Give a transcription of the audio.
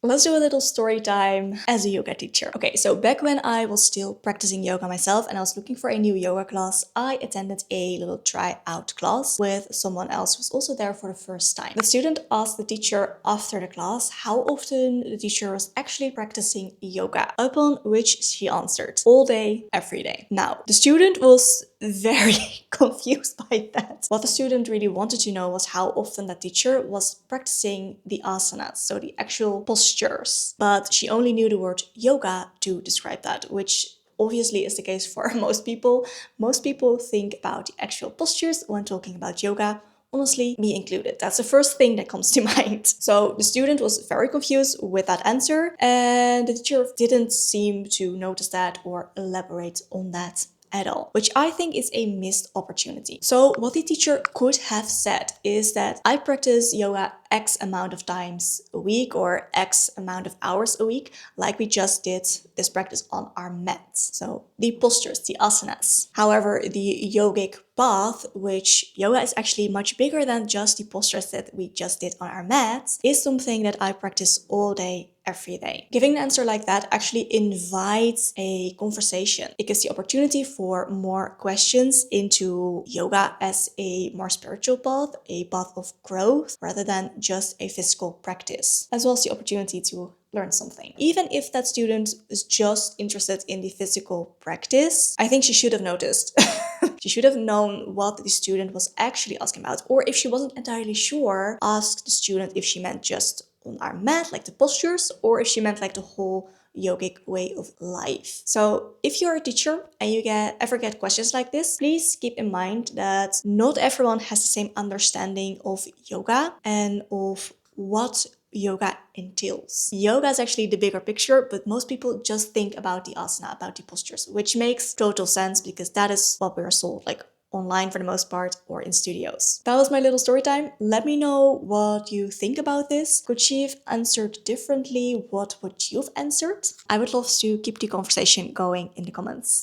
Let's do a little story time as a yoga teacher. Okay, so back when I was still practicing yoga myself and I was looking for a new yoga class, I attended a little tryout class with someone else who was also there for the first time. The student asked the teacher after the class how often the teacher was actually practicing yoga, upon which she answered, all day, every day. Now, the student was very confused by that. What the student really wanted to know was how often the teacher was practicing the asanas, so the actual postures. But she only knew the word yoga to describe that, which obviously is the case for most people. Most people think about the actual postures when talking about yoga. Honestly, me included. That's the first thing that comes to mind. So the student was very confused with that answer, and the teacher didn't seem to notice that or elaborate on that at all, which I think is a missed opportunity. So what the teacher could have said is that I practice yoga X amount of times a week or X amount of hours a week, like we just did this practice on our mats. So the postures, the asanas. However, the yogic path, which yoga is actually much bigger than just the postures that we just did on our mats, is something that I practice all day, every day. Giving an answer like that actually invites a conversation. It gives the opportunity for more questions into yoga as a more spiritual path, a path of growth, rather than just a physical practice, as well as the opportunity to learn something. Even if that student is just interested in the physical practice, I think she should have noticed. She should have known what the student was actually asking about. Or if she wasn't entirely sure, ask the student if she meant just on our mat, like the postures, or if she meant like the whole yogic way of life. So if you're a teacher and you ever get questions like this, please keep in mind that not everyone has the same understanding of yoga and of what yoga entails. Yoga is actually the bigger picture, but most people just think about the asana, about the postures, which makes total sense because that is what we're sold, like online for the most part or in studios. That was my little story time. Let me know what you think about this. Could she have answered differently? What would you have answered? I would love to keep the conversation going in the comments.